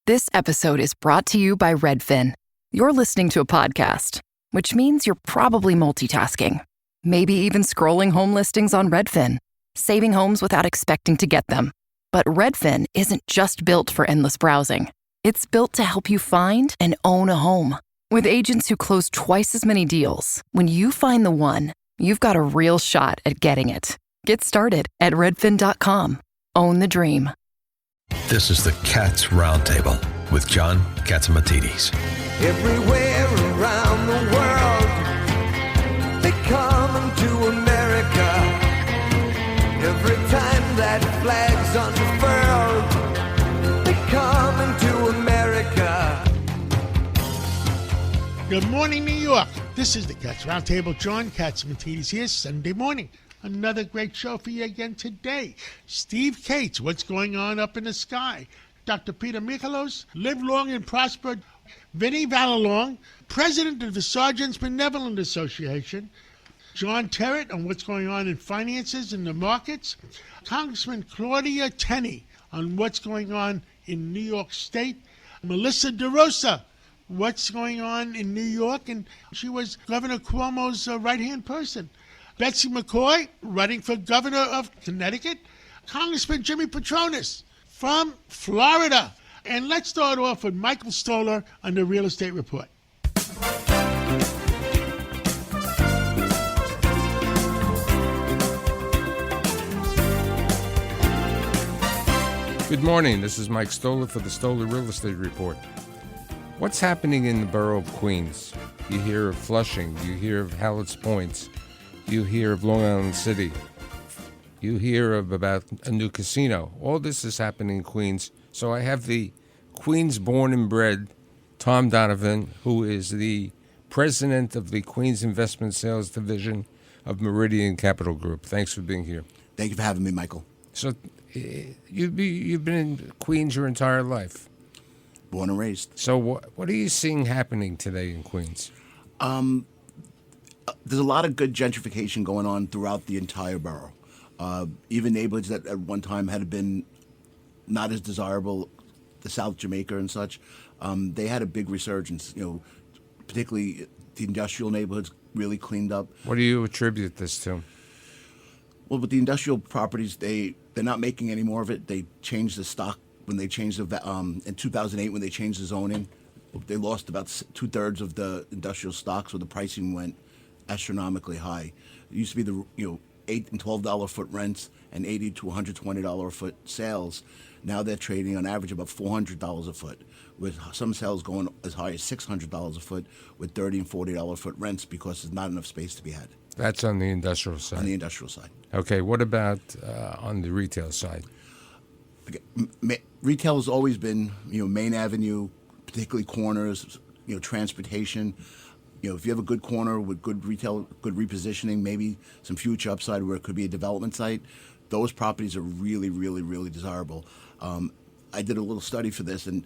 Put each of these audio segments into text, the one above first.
This episode is brought to you by Redfin. You're listening to a podcast, which means you're probably multitasking. Maybe even scrolling home listings on Redfin, saving homes without expecting to get them. But Redfin isn't just built for endless browsing. It's built to help you find and own a home. With agents who close twice as many deals, when you find the one, you've got a real shot at getting it. Get started at redfin.com. Own the dream. This is the Cats Roundtable with John Catsimatidis. Everywhere around the world, they come to America. Every time that flag's unfurled, they come to America. Good morning, New York. This is the Cats Roundtable. John Catsimatidis here, Sunday morning. Another great show for you again today. Steve Cates, what's going on up in the sky? Dr. Peter Michalos, live long and prosper. Vinnie Valalong, president of the Sergeants Benevolent Association. John Terrett on what's going on in finances and the markets. Congressman Claudia Tenney on what's going on in New York State. Melissa DeRosa, what's going on in New York, and she was Governor Cuomo's right-hand person. Betsy McCoy, running for governor of Connecticut. Congressman Jimmy Patronis from Florida. And let's start off with Michael Stoller on the Real Estate Report. Good morning. This is Mike Stoller for the Stoller Real Estate Report. What's happening in the borough of Queens? You hear of Flushing. You hear of Hallett's Points. You hear of Long Island City. You hear about a new casino. All this is happening in Queens. So I have the Queens born and bred Tom Donovan, who is the president of the Queens Investment Sales Division of Meridian Capital Group. Thanks for being here. Thank you for having me, Michael. So you've been in Queens your entire life. Born and raised. So what are you seeing happening today in Queens? There's a lot of good gentrification going on throughout the entire borough. Even neighborhoods that at one time had been not as desirable, the South Jamaica and such, they had a big resurgence. Particularly the industrial neighborhoods really cleaned up. What do you attribute this to? Well, with the industrial properties, they're not making any more of it. They changed the stock when they changed in 2008 when they changed the zoning. They lost about 2/3 of the industrial stock, so the pricing went astronomically high. It used to be the $8 and $12 a foot rents and $80 to $120 a foot sales. Now they're trading on average about $400 a foot, with some sales going as high as $600 a foot, with $30 and $40 a foot rents because there's not enough space to be had. That's on the industrial side. On the industrial side. Okay, what about on the retail side? Retail has always been, Main Avenue, particularly corners, transportation. If you have a good corner with good retail, good repositioning, maybe some future upside where it could be a development site, those properties are really, really, really desirable. I did a little study for this, and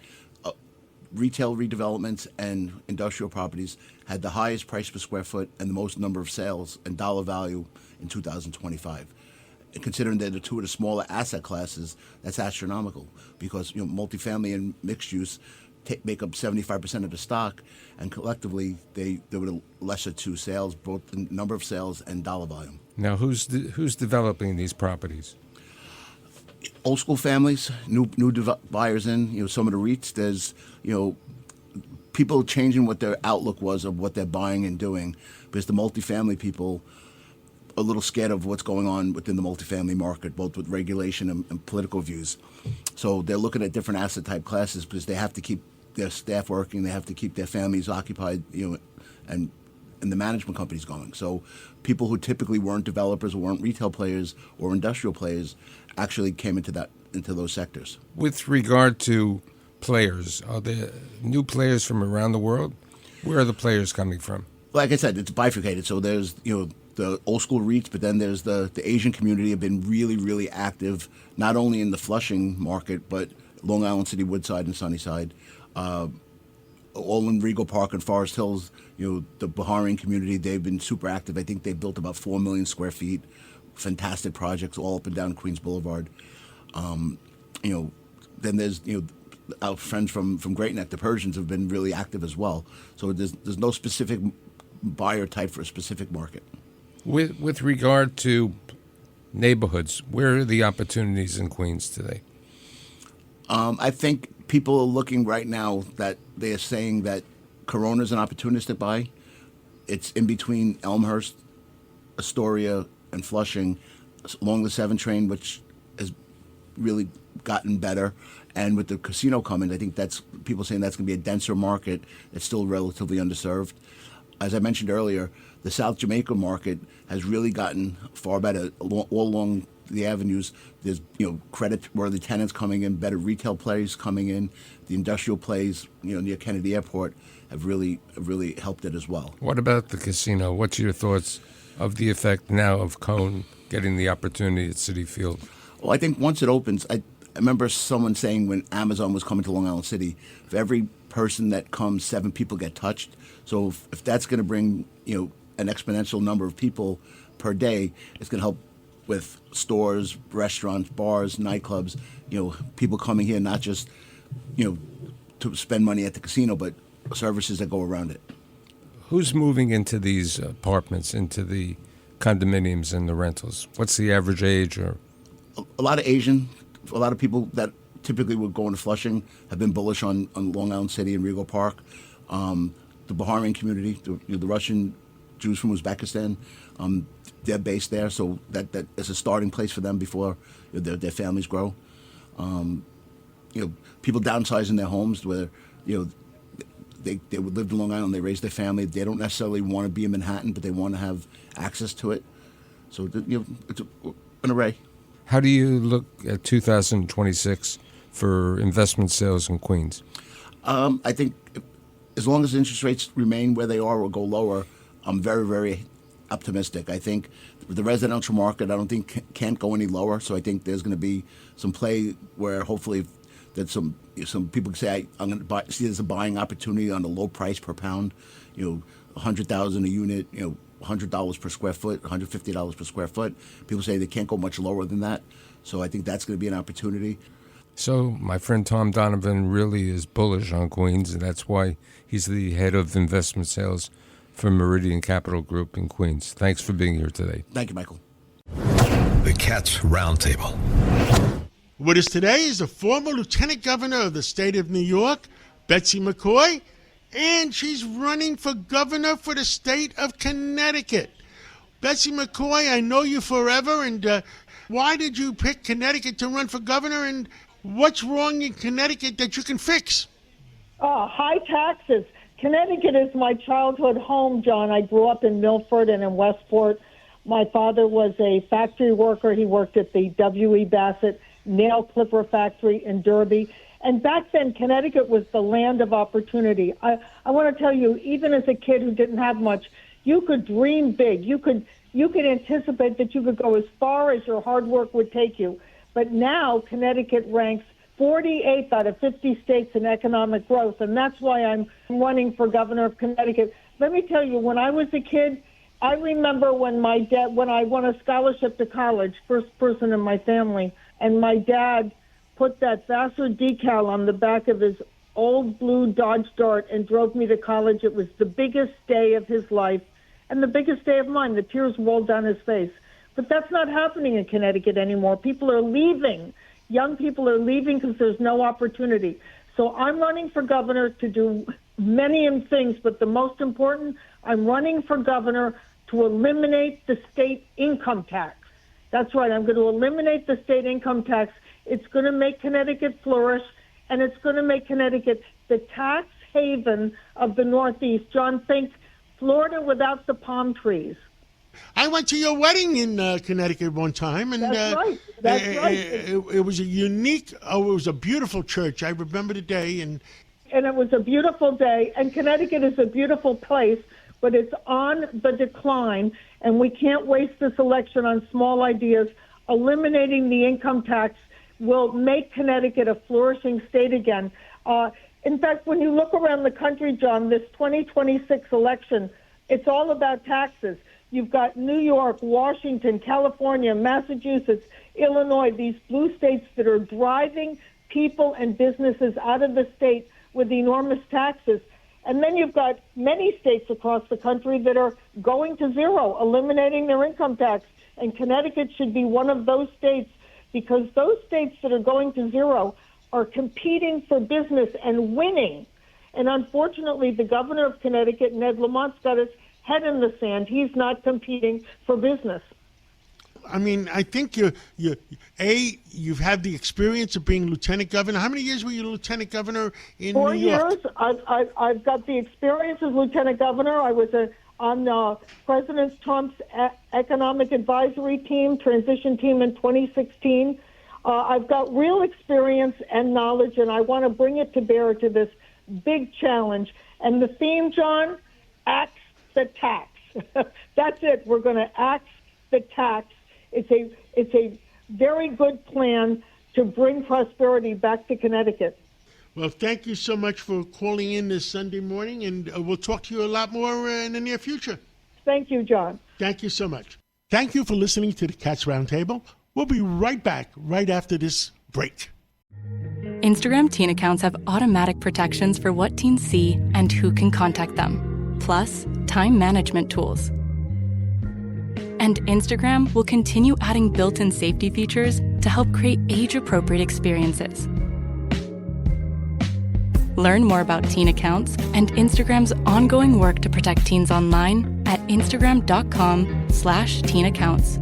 retail redevelopments and industrial properties had the highest price per square foot and the most number of sales and dollar value in 2025. And considering they're two of the smaller asset classes, that's astronomical because multifamily and mixed use make up 75% of the stock, and collectively they were the lesser two sales, both in number of sales and dollar volume. Now, who's developing these properties? Old school families, new buyers in. Some of the REITs. There's people changing what their outlook was of what they're buying and doing, because the multifamily people are a little scared of what's going on within the multifamily market, both with regulation and political views. So they're looking at different asset type classes because they have to keep their staff working, they have to keep their families occupied, and the management companies going. So people who typically weren't developers or weren't retail players or industrial players actually came into those sectors. With regard to players, are there new players from around the world? Where are the players coming from? Like I said, it's bifurcated. So there's the old school REITs, but then there's the Asian community have been really, really active, not only in the Flushing market, but Long Island City, Woodside, and Sunnyside. All in Regal Park and Forest Hills, the Baharian community, they've been super active. I think they've built about 4 million square feet. Fantastic projects all up and down Queens Boulevard. Then there's, our friends from Great Neck, the Persians, have been really active as well. So there's no specific buyer type for a specific market. With regard to neighborhoods, where are the opportunities in Queens today? I think people are looking right now that they are saying that Corona's an opportunistic buy. It's in between Elmhurst, Astoria, and Flushing, along the 7 train, which has really gotten better. And with the casino coming, I think that's people saying that's going to be a denser market that's still relatively underserved. As I mentioned earlier, the South Jamaica market has really gotten far better all along the avenues. There's credit-worthy tenants coming in, better retail plays coming in. The industrial plays near Kennedy Airport have really helped it as well. What about the casino? What's your thoughts of the effect now of Cone getting the opportunity at Citi Field? Well, I think once it opens, I remember someone saying when Amazon was coming to Long Island City, for every person that comes, 7 people get touched. So if that's going to bring an exponential number of people per day, it's going to help with stores, restaurants, bars, nightclubs. People coming here not just to spend money at the casino, but services that go around it. Who's moving into these apartments, into the condominiums and the rentals? What's the average age? Or a lot of Asian, a lot of people that typically would go into Flushing have been bullish on Long Island City and Regal Park. The Baharian community, the Russian Jews from Uzbekistan, they're based there, so that is a starting place for them before their families grow. People downsizing their homes where they would live in Long Island, they raise their family. They don't necessarily want to be in Manhattan, but they want to have access to it. So it's an array. How do you look at 2026 for investment sales in Queens? I think as long as interest rates remain where they are or go lower, I'm very, very optimistic. I think the residential market, I don't think can't go any lower. So I think there's going to be some play where hopefully that some people can say I'm going to see there's a buying opportunity on the low price per pound, $100,000 a unit, $100 per square foot, $150 per square foot. People say they can't go much lower than that. So I think that's going to be an opportunity. So my friend Tom Donovan really is bullish on Queens, and that's why he's the head of investment sales for Meridian Capital Group in Queens. Thanks for being here today. Thank you, Michael. The Cats Roundtable. With us today is the former lieutenant governor of the state of New York, Betsy McCoy, and she's running for governor for the state of Connecticut. Betsy McCoy, I know you forever, and why did you pick Connecticut to run for governor, and what's wrong in Connecticut that you can fix? High taxes. Connecticut is my childhood home, John. I grew up in Milford and in Westport. My father was a factory worker. He worked at the W.E. Bassett nail clipper factory in Derby. And back then, Connecticut was the land of opportunity. I want to tell you, even as a kid who didn't have much, you could dream big. You could anticipate that you could go as far as your hard work would take you. But now Connecticut ranks 48th out of 50 states in economic growth, and that's why I'm running for governor of Connecticut. Let me tell you, when I was a kid, I remember when I won a scholarship to college, first person in my family, and my dad put that Vassar decal on the back of his old blue Dodge Dart and drove me to college. It was the biggest day of his life and the biggest day of mine. The tears rolled down his face. But that's not happening in Connecticut anymore. People are leaving. Young people are leaving because there's no opportunity. So I'm running for governor to do many things, but the most important, I'm running for governor to eliminate the state income tax. That's right. I'm going to eliminate the state income tax. It's going to make Connecticut flourish, and it's going to make Connecticut the tax haven of the Northeast. John, think Florida without the palm trees. I went to your wedding in Connecticut one time, and That's right. That's right. It was a unique. It was a beautiful church. I remember the day, and it was a beautiful day. And Connecticut is a beautiful place, but it's on the decline, and we can't waste this election on small ideas. Eliminating the income tax will make Connecticut a flourishing state again. In fact, when you look around the country, John, this 2026 election, it's all about taxes. You've got New York, Washington, California, Massachusetts, Illinois, these blue states that are driving people and businesses out of the state with enormous taxes. And then you've got many states across the country that are going to zero, eliminating their income tax. And Connecticut should be one of those states, because those states that are going to zero are competing for business and winning. And unfortunately, the governor of Connecticut, Ned Lamont's got his head in the sand. He's not competing for business. I mean, I think you've had the experience of being lieutenant governor. How many years were you lieutenant governor in New York? 4 years. I've got the experience as lieutenant governor. I was on President Trump's economic advisory team, transition team in 2016. I've got real experience and knowledge, and I want to bring it to bear to this big challenge. And the theme, John, axe the tax. That's it. We're going to axe the tax. It's a very good plan to bring prosperity back to Connecticut. Well, thank you so much for calling in this Sunday morning, and we'll talk to you a lot more in the near future. Thank you, John. Thank you so much. Thank you for listening to the Cats Roundtable. We'll be right back right after this break. Instagram teen accounts have automatic protections for what teens see and who can contact them, plus time management tools. And Instagram will continue adding built-in safety features to help create age-appropriate experiences. Learn more about teen accounts and Instagram's ongoing work to protect teens online at instagram.com/teen accounts.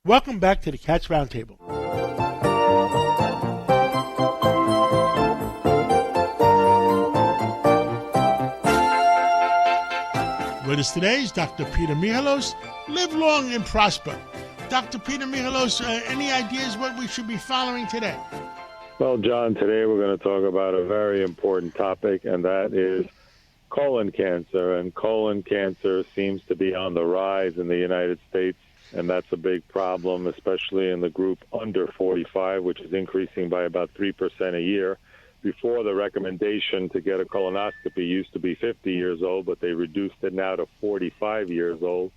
Welcome back to the Cats Roundtable. With us today is Dr. Peter Michalos. Live long and prosper. Dr. Peter Michalos, any ideas what we should be following today? Well, John, today we're going to talk about a very important topic, and that is colon cancer. And colon cancer seems to be on the rise in the United States, and that's a big problem, especially in the group under 45, which is increasing by about 3% a year. Before, the recommendation to get a colonoscopy used to be 50 years old, but they reduced it now to 45 years old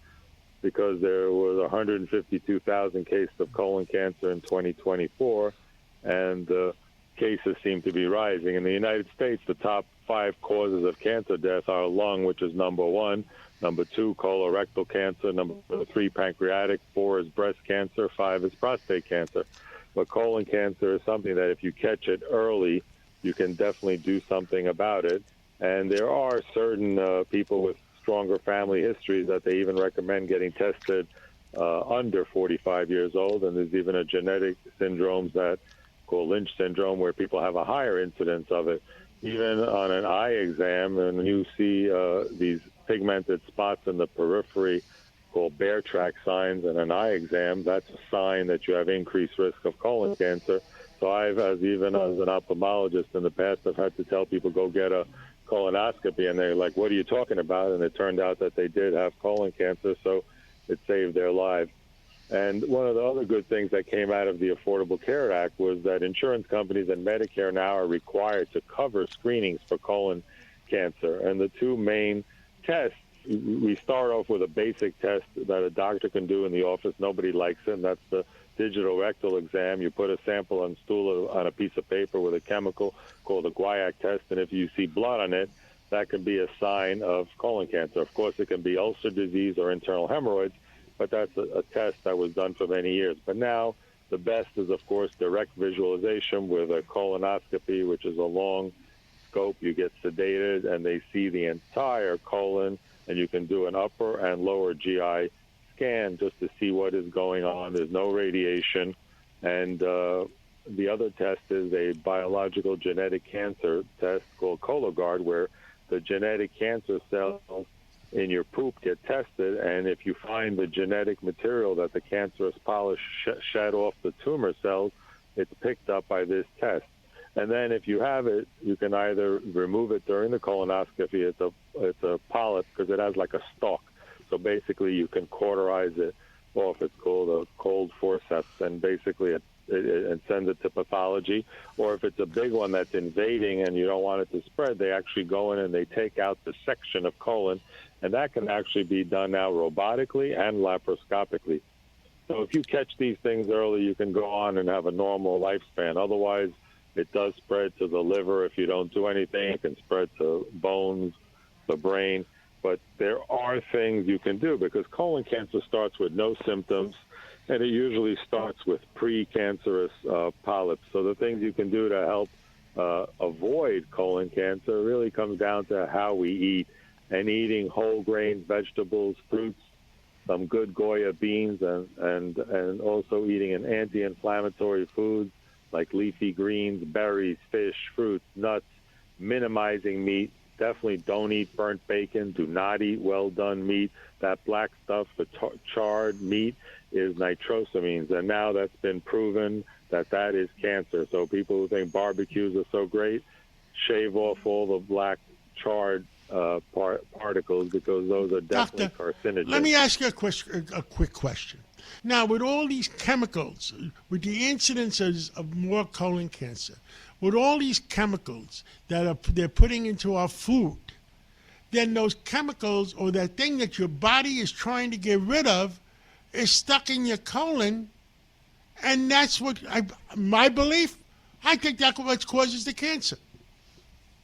because there was 152,000 cases of colon cancer in 2024, and cases seem to be rising. In the United States, the top 5 causes of cancer death are lung, which is number 1, number 2, colorectal cancer, number 3, pancreatic, 4 is breast cancer, 5 is prostate cancer. But colon cancer is something that if you catch it early, you can definitely do something about it. And there are certain people with stronger family histories that they even recommend getting tested under 45 years old. And there's even a genetic syndrome that called Lynch syndrome where people have a higher incidence of it. Even on an eye exam, and you see these pigmented spots in the periphery called bear track signs in an eye exam, that's a sign that you have increased risk of colon cancer. So I've, even as an ophthalmologist in the past, I've had to tell people go get a colonoscopy, and they're like, what are you talking about? And it turned out that they did have colon cancer, so it saved their lives. And one of the other good things that came out of the Affordable Care Act was that insurance companies and Medicare now are required to cover screenings for colon cancer. And the 2 main tests, we start off with a basic test that a doctor can do in the office. Nobody likes it, and that's the digital rectal exam. You put a sample on stool on a piece of paper with a chemical called a guaiac test, and if you see blood on it, that can be a sign of colon cancer. Of course, it can be ulcer disease or internal hemorrhoids, but that's a test that was done for many years. But now the best is, of course, direct visualization with a colonoscopy, which is a long scope. You get sedated, and they see the entire colon, and you can do an upper and lower GI scan just to see what is going on. There's no radiation. And the other test is a biological genetic cancer test called Cologuard, where the genetic cancer cells in your poop get tested, and if you find the genetic material that the cancerous polyps shed off the tumor cells, it's picked up by this test. And then if you have it, you can either remove it during the colonoscopy. It's a polyp because it has like a stalk. So basically you can cauterize it off. It's called a cold forceps, and basically it sends it to pathology. Or if it's a big one that's invading and you don't want it to spread, they actually go in and they take out the section of colon, and that can actually be done now robotically and laparoscopically. So if you catch these things early, you can go on and have a normal lifespan. Otherwise, it does spread to the liver. If you don't do anything, it can spread to bones, the brain. But there are things you can do, because colon cancer starts with no symptoms, and it usually starts with precancerous polyps. So the things you can do to help avoid colon cancer really comes down to how we eat, and eating whole grains, vegetables, fruits, some good Goya beans, and also eating an anti-inflammatory foods like leafy greens, berries, fish, fruits, nuts, minimizing meat. Definitely don't eat burnt bacon. Do not eat well-done meat. That black stuff, the charred meat, is nitrosamines, and now that's been proven that is cancer. So people who think barbecues are so great, shave off all the black charred particles, because those are definitely carcinogens. Let me ask you a quick question. Now, with all these chemicals, with the incidences of more colon cancer, with all these chemicals that they're putting into our food, then those chemicals, or that thing that your body is trying to get rid of, is stuck in your colon, and that's what my belief. I think that's what causes the cancer.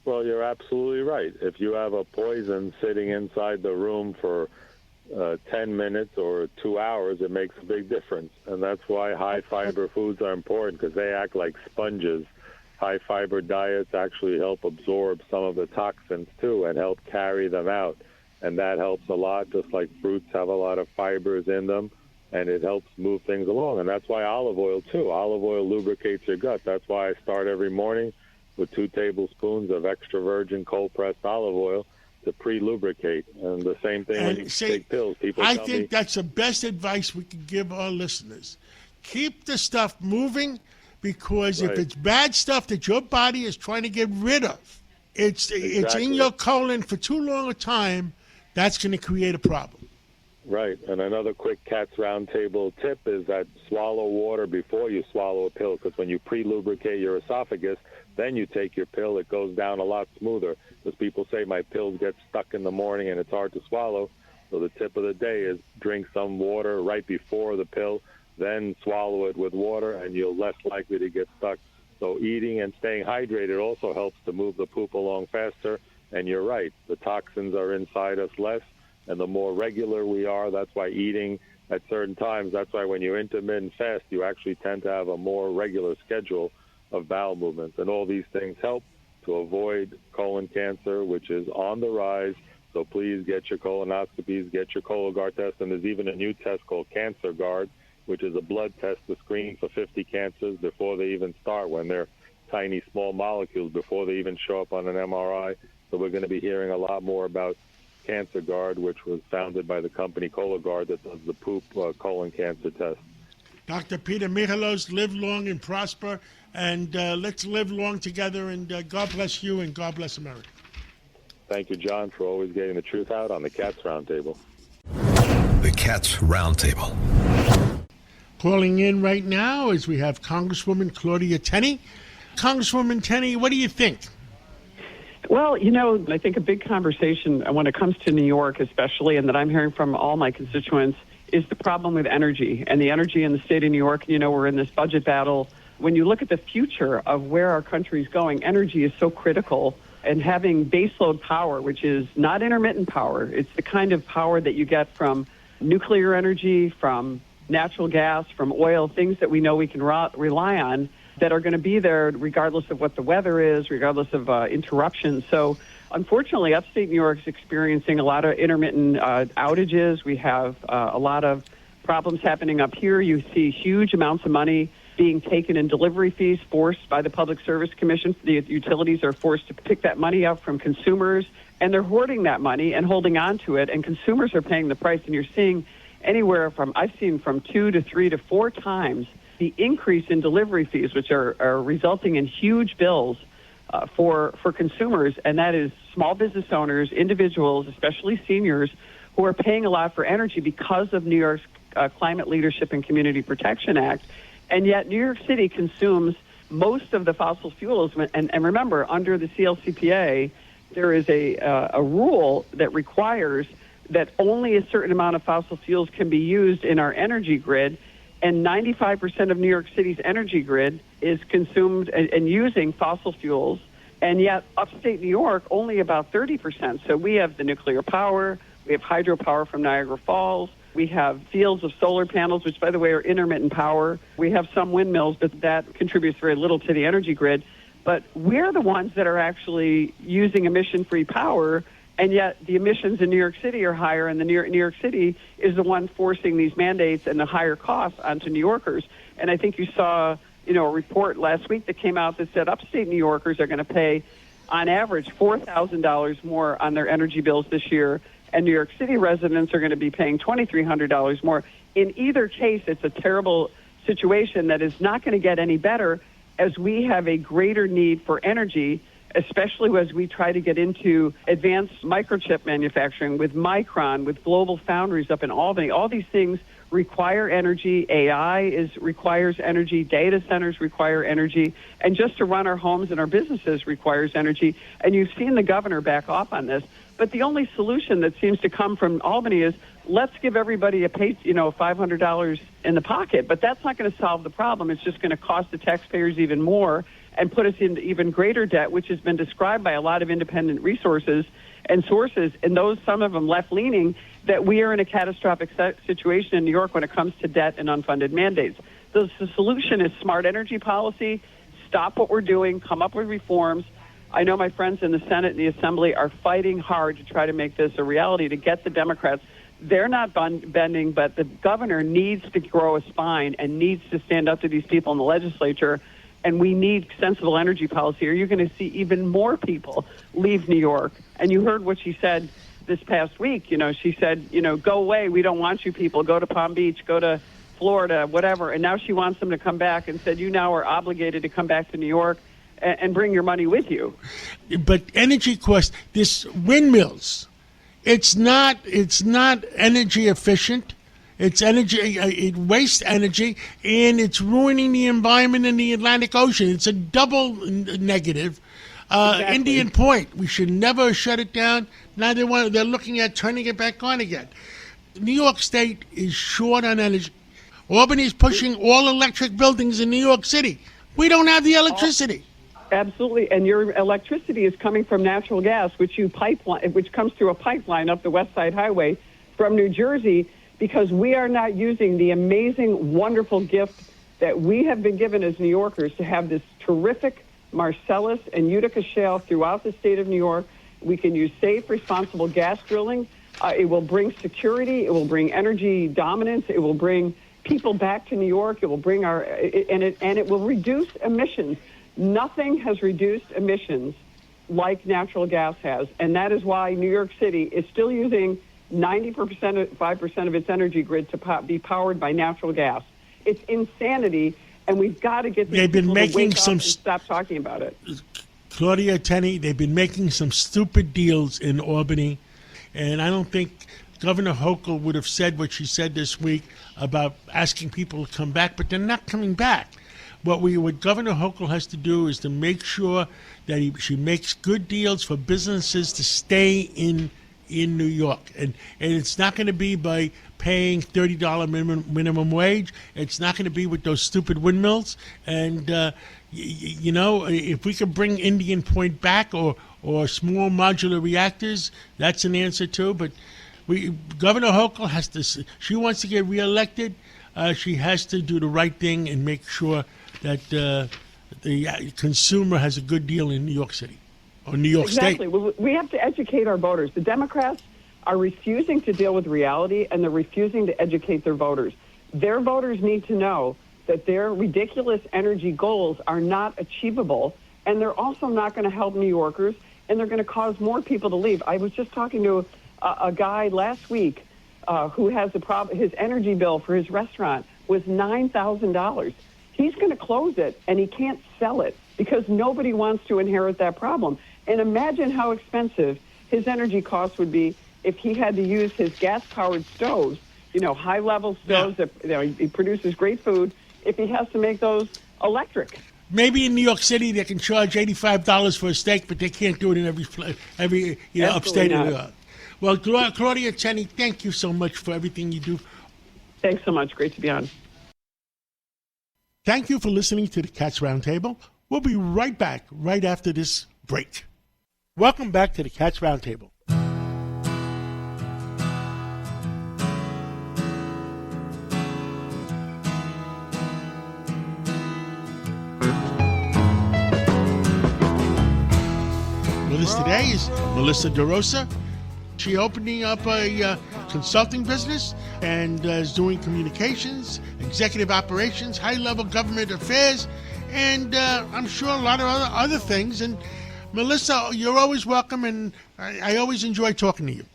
Well, you're absolutely right. If you have a poison sitting inside the room for 10 minutes or 2 hours, it makes a big difference. And that's why high-fiber foods are important, because they act like sponges. High-fiber diets actually help absorb some of the toxins, too, and help carry them out. And that helps a lot, just like fruits have a lot of fibers in them, and it helps move things along. And that's why olive oil, too. Olive oil lubricates your gut. That's why I start every morning with 2 tablespoons of extra virgin cold-pressed olive oil to pre-lubricate. And the same thing when you take pills. I think that's the best advice we can give our listeners. Keep the stuff moving, because if it's bad stuff that your body is trying to get rid of, it's in your colon for too long a time, that's going to create a problem. Right. And another quick Cat's Roundtable tip is that swallow water before you swallow a pill, because when you pre-lubricate your esophagus, then you take your pill, it goes down a lot smoother. Because people say my pills get stuck in the morning and it's hard to swallow. So the tip of the day is drink some water right before the pill, then swallow it with water, and you're less likely to get stuck. So eating and staying hydrated also helps to move the poop along faster. And you're right, the toxins are inside us less, and the more regular we are, that's why eating at certain times, that's why when you intermittent fast, you actually tend to have a more regular schedule of bowel movements. And all these things help to avoid colon cancer, which is on the rise. So please get your colonoscopies, get your Cologuard test, and there's even a new test called Cancer Guard, which is a blood test to screen for 50 cancers before they even start, when they're tiny, small molecules, before they even show up on an MRI. So we're going to be hearing a lot more about Cancer Guard, which was founded by the company Cologuard that does the poop colon cancer test. Dr. Peter Michalos, live long and prosper, and let's live long together, and God bless you and God bless America. Thank you, John, for always getting the truth out on the Cat's Roundtable. The Cat's Roundtable. Calling in right now is we have Congresswoman Claudia Tenney. Congresswoman Tenney, what do you think? Well, you know, I think a big conversation when it comes to New York especially, and that I'm hearing from all my constituents, is the problem with energy. And the energy in the state of New York, you know, we're in this budget battle. When you look at the future of where our country is going, energy is so critical. And having baseload power, which is not intermittent power, it's the kind of power that you get from nuclear energy, from natural gas, from oil, things that we know we can rely on, that are going to be there regardless of what the weather is, regardless of interruptions. So unfortunately, upstate New York is experiencing a lot of intermittent outages. We have a lot of problems happening up here. You see huge amounts of money being taken in delivery fees forced by the Public Service Commission. The utilities are forced to pick that money up from consumers, and they're hoarding that money and holding on to it, and consumers are paying the price. And you're seeing anywhere from, I've seen from 2 to 3 to 4 times the increase in delivery fees, which are resulting in huge bills for consumers, and that is small business owners, individuals, especially seniors, who are paying a lot for energy because of New York's Climate Leadership and Community Protection Act. And yet New York City consumes most of the fossil fuels. And remember, under the CLCPA, there is a rule that requires that only a certain amount of fossil fuels can be used in our energy grid. and 95% of New York City's energy grid is consumed and using fossil fuels, and yet upstate New York, only about 30%. So we have the nuclear power, we have hydropower from Niagara Falls, we have fields of solar panels, which, by the way, are intermittent power. We have some windmills, but that contributes very little to the energy grid. But we're the ones that are actually using emission-free power, and yet the emissions in New York City are higher, and New York City is the one forcing these mandates and the higher costs onto New Yorkers. And I think you saw, a report last week that came out that said upstate New Yorkers are going to pay, on average, $4,000 more on their energy bills this year, and New York City residents are going to be paying $2,300 more. In either case, it's a terrible situation that is not going to get any better as we have a greater need for energy, especially as we try to get into advanced microchip manufacturing with Micron, with Global Foundries up in Albany. All these things require energy. AI requires energy. Data centers require energy. And just to run our homes and our businesses requires energy. And you've seen the governor back off on this. But the only solution that seems to come from Albany is let's give everybody $500 in the pocket. But that's not going to solve the problem. It's just going to cost the taxpayers even more and put us into even greater debt, which has been described by a lot of independent resources and sources, and some of them left-leaning, that we are in a catastrophic situation in New York when it comes to debt and unfunded mandates. The solution is smart energy policy, stop what we're doing, come up with reforms. I know my friends in the Senate and the Assembly are fighting hard to try to make this a reality, to get the Democrats. They're not bending, but the governor needs to grow a spine and needs to stand up to these people in the legislature. And we need sensible energy policy, or you're going to see even more people leave New York. And you heard what she said this past week. She said, go away. We don't want you people. Go to Palm Beach, go to Florida, whatever. And now she wants them to come back and said, you now are obligated to come back to New York and bring your money with you. But energy costs, this windmills, it's not energy efficient. It's energy. It wastes energy, and it's ruining the environment in the Atlantic Ocean. It's a double negative. Exactly. Indian Point, we should never shut it down. Now they're looking at turning it back on again. New York State is short on energy. Albany is pushing all electric buildings in New York City. We don't have the electricity. Absolutely, and your electricity is coming from natural gas, which comes through a pipeline up the West Side Highway from New Jersey, because we are not using the amazing, wonderful gift that we have been given as New Yorkers to have this terrific Marcellus and Utica shale throughout the state of New York. We can use safe, responsible gas drilling. It will bring security. It will bring energy dominance. It will bring people back to New York. It will bring it will reduce emissions. Nothing has reduced emissions like natural gas has, and that is why New York City is still using 95% of its energy grid to be powered by natural gas. It's insanity, and we've got to get these people to wake up and stop talking about it. Claudia Tenney, they've been making some stupid deals in Albany, and I don't think Governor Hochul would have said what she said this week about asking people to come back, but they're not coming back. What Governor Hochul has to do is to make sure that she makes good deals for businesses to stay in New York, and it's not going to be by paying $30 minimum wage. It's not going to be with those stupid windmills. And if we could bring Indian Point back or small modular reactors, that's an answer too. But Governor Hochul has to. She wants to get reelected. She has to do the right thing and make sure that the consumer has a good deal in New York City. Or New York State. Exactly. We have to educate our voters. The Democrats are refusing to deal with reality, and they're refusing to educate their voters. Their voters need to know that their ridiculous energy goals are not achievable, and they're also not going to help New Yorkers, and they're going to cause more people to leave. I was just talking to a guy last week who has a problem. His energy bill for his restaurant was $9,000. He's going to close it, and he can't sell it because nobody wants to inherit that problem. And imagine how expensive his energy costs would be if he had to use his gas-powered stoves, high-level stoves that he produces great food, if he has to make those electric. Maybe in New York City they can charge $85 for a steak, but they can't do it in every upstate New York. Well, Claudia Tenney, thank you so much for everything you do. Thanks so much. Great to be on. Thank you for listening to the Cats Roundtable. We'll be right back right after this break. Welcome back to the Cats Roundtable. With us today is Melissa DeRosa. She's opening up a consulting business and is doing communications, executive operations, high-level government affairs, and I'm sure a lot of other things. And Melissa, you're always welcome, and I always enjoy talking to you.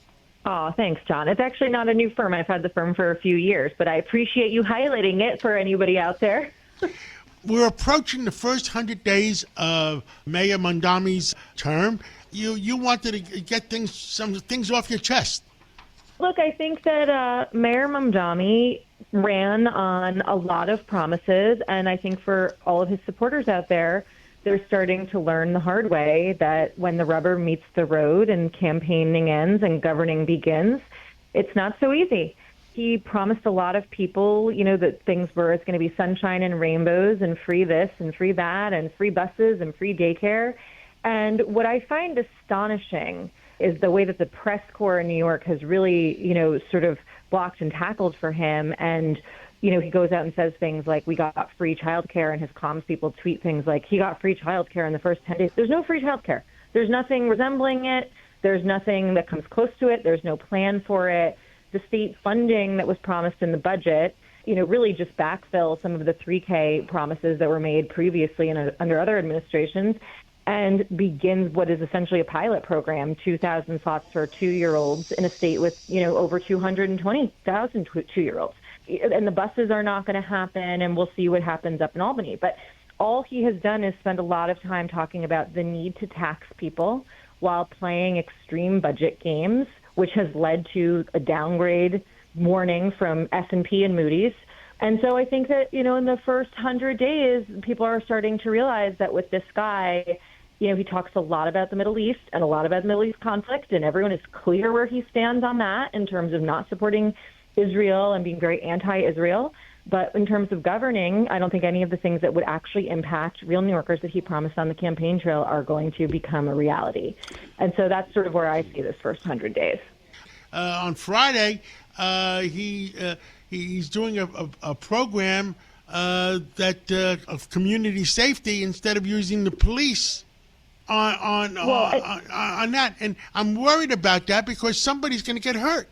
Oh, thanks, John. It's actually not a new firm. I've had the firm for a few years, but I appreciate you highlighting it for anybody out there. We're approaching the first 100 days of Mayor Mamdani's term. You wanted to get some things off your chest. Look, I think that Mayor Mamdani ran on a lot of promises, and I think for all of his supporters out there, they're starting to learn the hard way that when the rubber meets the road and campaigning ends and governing begins, it's not so easy. He promised a lot of people, that things were, it's going to be sunshine and rainbows and free this and free that and free buses and free daycare. And what I find astonishing is the way that the press corps in New York has really, sort of blocked and tackled for him. And, he goes out and says things like, we got free childcare, and his comms people tweet things like, he got free childcare in the first 10 days. There's no free childcare. There's nothing resembling it. There's nothing that comes close to it. There's no plan for it. The state funding that was promised in the budget, really just backfill some of the 3K promises that were made previously under other administrations, and begins what is essentially a pilot program, 2,000 slots for 2-year-olds in a state with, over 220,000 2-year-olds. And the buses are not going to happen, and we'll see what happens up in Albany. But all he has done is spend a lot of time talking about the need to tax people while playing extreme budget games, which has led to a downgrade warning from S&P and Moody's. And so I think that, in the first 100 days, people are starting to realize that with this guy, he talks a lot about the Middle East and a lot about the Middle East conflict, and everyone is clear where he stands on that in terms of not supporting Israel and being very anti-Israel. But in terms of governing, I don't think any of the things that would actually impact real New Yorkers that he promised on the campaign trail are going to become a reality. And so that's sort of where I see this first 100 days. On Friday, he's doing a program of community safety instead of using the police on that. And I'm worried about that because somebody's going to get hurt.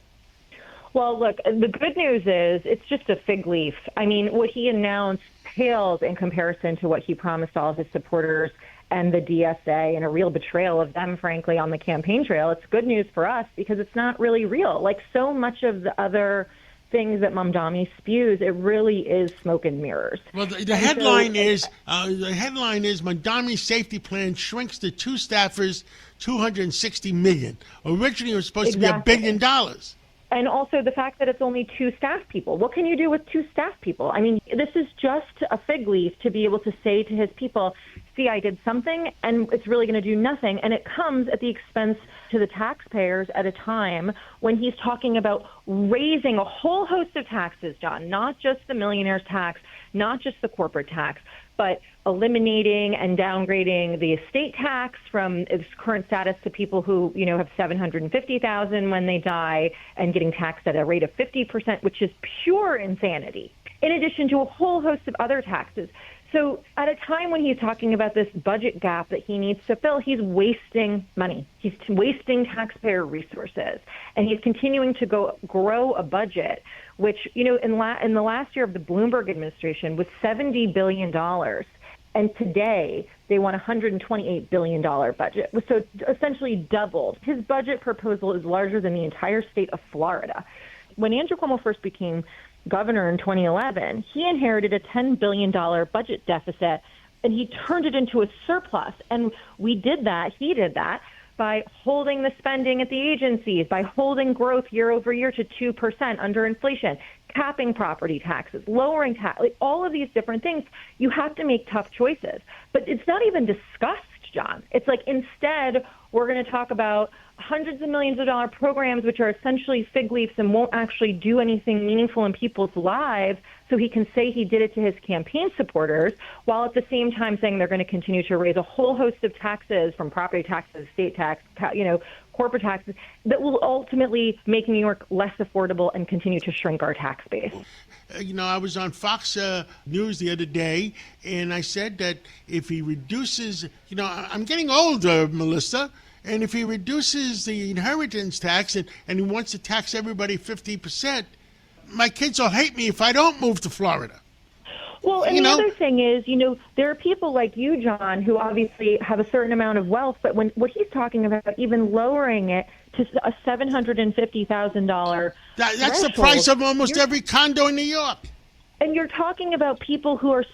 Well, look, the good news is it's just a fig leaf. I mean, what he announced pales in comparison to what he promised all of his supporters and the DSA, and a real betrayal of them, frankly, on the campaign trail. It's good news for us because it's not really real. Like so much of the other things that Mamdani spews, it really is smoke and mirrors. Well, the headline is Mamdani's safety plan shrinks to 2 staffers, $260 million. Originally, it was supposed to be $1 billion. And also the fact that it's only 2 staff people. What can you do with 2 staff people? I mean, this is just a fig leaf to be able to say to his people, see, I did something, and it's really going to do nothing. And it comes at the expense to the taxpayers at a time when he's talking about raising a whole host of taxes, John, not just the millionaire's tax, not just the corporate tax, but eliminating and downgrading the estate tax from its current status to people who, have $750,000 when they die and getting taxed at a rate of 50%, which is pure insanity, in addition to a whole host of other taxes. So at a time when he's talking about this budget gap that he needs to fill, he's wasting money. He's wasting taxpayer resources. And he's continuing to grow a budget, which, in the last year of the Bloomberg administration was $70 billion. And today they want a $128 billion budget. So essentially doubled. His budget proposal is larger than the entire state of Florida. When Andrew Cuomo first became governor in 2011, he inherited a $10 billion budget deficit, and he turned it into a surplus. And he did that by holding the spending at the agencies, by holding growth year over year to 2% under inflation, capping property taxes, lowering tax, all of these different things. You have to make tough choices. But it's not even discussed, John. It's like instead we're going to talk about hundreds of millions of dollar programs which are essentially fig leaves and won't actually do anything meaningful in people's lives so he can say he did it to his campaign supporters, while at the same time saying they're going to continue to raise a whole host of taxes, from property taxes, state tax, corporate taxes, that will ultimately make New York less affordable and continue to shrink our tax base. I was on Fox News the other day, and I said that if he reduces, I'm getting older, Melissa, and if he reduces the inheritance tax and he wants to tax everybody 50%, my kids will hate me if I don't move to Florida. Well, and the other thing is, there are people like you, John, who obviously have a certain amount of wealth, but what he's talking about, even lowering it to a $750,000 that's the price of almost every condo in New York. And you're talking about people who are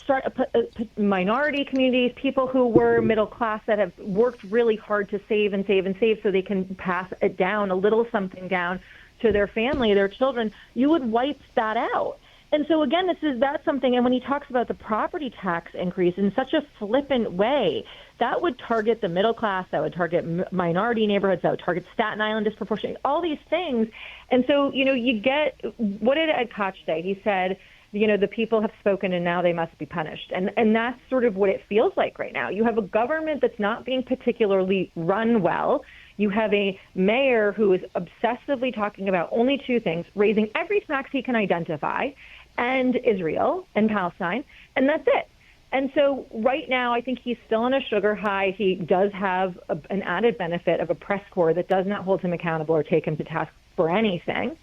minority communities, people who were middle class that have worked really hard to save and save and save so they can pass it down, a little something down to their family, their children. You would wipe that out. And so, again, that's something, and when he talks about the property tax increase in such a flippant way, that would target the middle class, that would target minority neighborhoods, that would target Staten Island disproportionately, all these things. And so, you get, what did Ed Koch say? He said, the people have spoken and now they must be punished. And that's sort of what it feels like right now. You have a government that's not being particularly run well. You have a mayor who is obsessively talking about only two things, raising every tax he can identify, and Israel and Palestine, and that's it. And so right now, I think he's still on a sugar high. He does have an added benefit of a press corps that does not hold him accountable or take him to task for anything.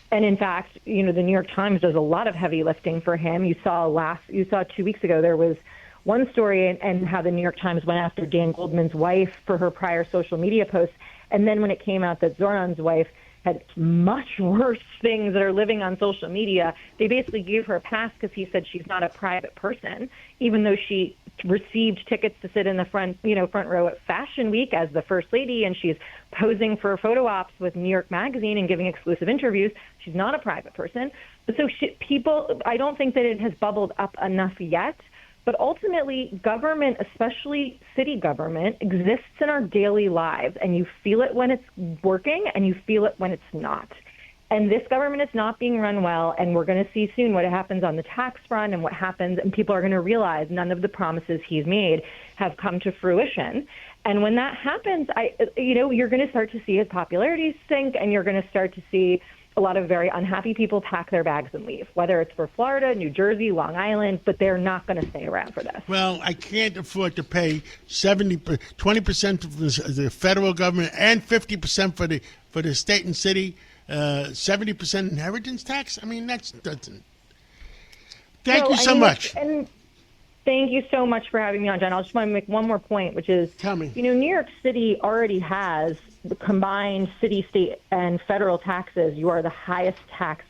And in fact, the New York Times does a lot of heavy lifting for him. You saw 2 weeks ago, there was one story and how the New York Times went after Dan Goldman's wife for her prior social media posts. And then when it came out that Zoran's wife had much worse things that are living on social media, they basically gave her a pass because he said she's not a private person, even though she received tickets to sit in the front row at Fashion Week as the First Lady, and she's posing for photo ops with New York Magazine and giving exclusive interviews. She's not a private person. So people, I don't think that it has bubbled up enough yet. But ultimately, government, especially city government, exists in our daily lives, and you feel it when it's working, and you feel it when it's not. And this government is not being run well, and we're going to see soon what happens on the tax front and what happens, and people are going to realize none of the promises he's made have come to fruition. And when that happens, you're going to start to see his popularity sink, and you're going to start to see a lot of very unhappy people pack their bags and leave, whether it's for Florida, New Jersey, Long Island, but they're not going to stay around for this. Well, I can't afford to pay 20% for the federal government and 50% for the state and city, 70% inheritance tax. I mean, that's doesn't. Thank you so much. And thank you so much for having me on, John. I just want to make one more point, which is, tell me. New York City already has the combined city, state, and federal taxes. You are the highest taxed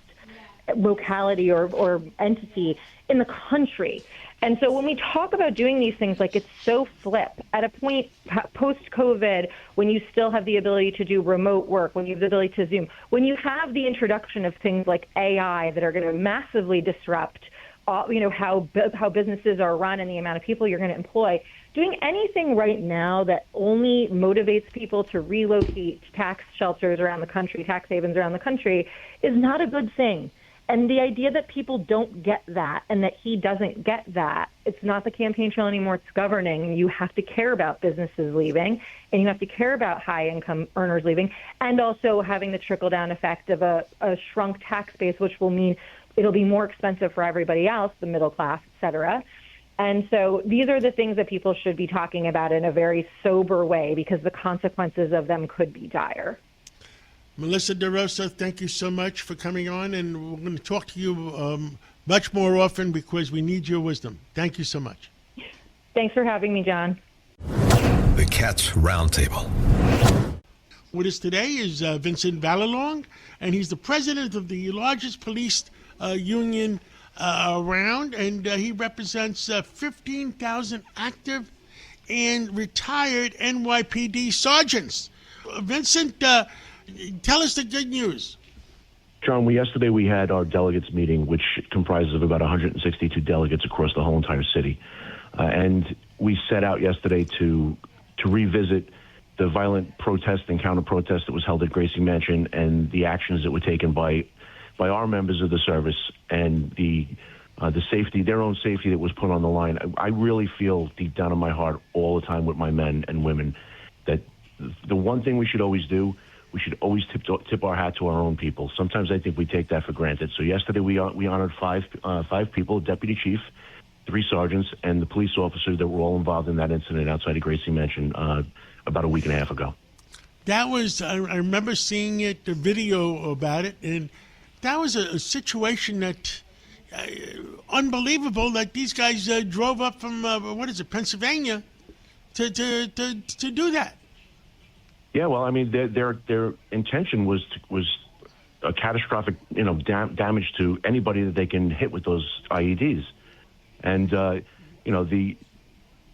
locality or entity in the country. And so when we talk about doing these things, it's so flip. At a point post-COVID, when you still have the ability to do remote work, when you have the ability to Zoom, when you have the introduction of things like AI that are going to massively disrupt how businesses are run and the amount of people you're going to employ, doing anything right now that only motivates people to relocate tax shelters around the country, tax havens around the country, is not a good thing. And the idea that people don't get that and that he doesn't get that, it's not the campaign trail anymore, it's governing. You have to care about businesses leaving, and you have to care about high-income earners leaving, and also having the trickle-down effect of a shrunk tax base, which will mean it'll be more expensive for everybody else, the middle class, et cetera. And so these are the things that people should be talking about in a very sober way, because the consequences of them could be dire. Melissa DeRosa, thank you so much for coming on, and we're going to talk to you much more often because we need your wisdom. Thank you so much. Thanks for having me, John. The Cats Roundtable. With us today is Vincent Valalong, and he's the president of the largest police union around, and he represents 15,000 active and retired NYPD sergeants. Vincent, tell us the good news. John, yesterday we had our delegates meeting, which comprises of about 162 delegates across the whole entire city. And we set out yesterday to revisit the violent protest and counter-protest that was held at Gracie Mansion and the actions that were taken by our members of the service and the the safety, their own safety that was put on the line. I really feel deep down in my heart all the time with my men and women that the one thing we should always do, we should always tip our hat to our own people. Sometimes I think we take that for granted. So yesterday we honored five people, deputy chief, 3 sergeants, and the police officers that were all involved in that incident outside of Gracie Mansion about a week and a half ago. That was, I remember seeing it, the video about it, and that was a situation that, unbelievable, that these guys drove up from, Pennsylvania to do that. Yeah, well, I mean, their intention was a catastrophic, damage to anybody that they can hit with those IEDs. And, the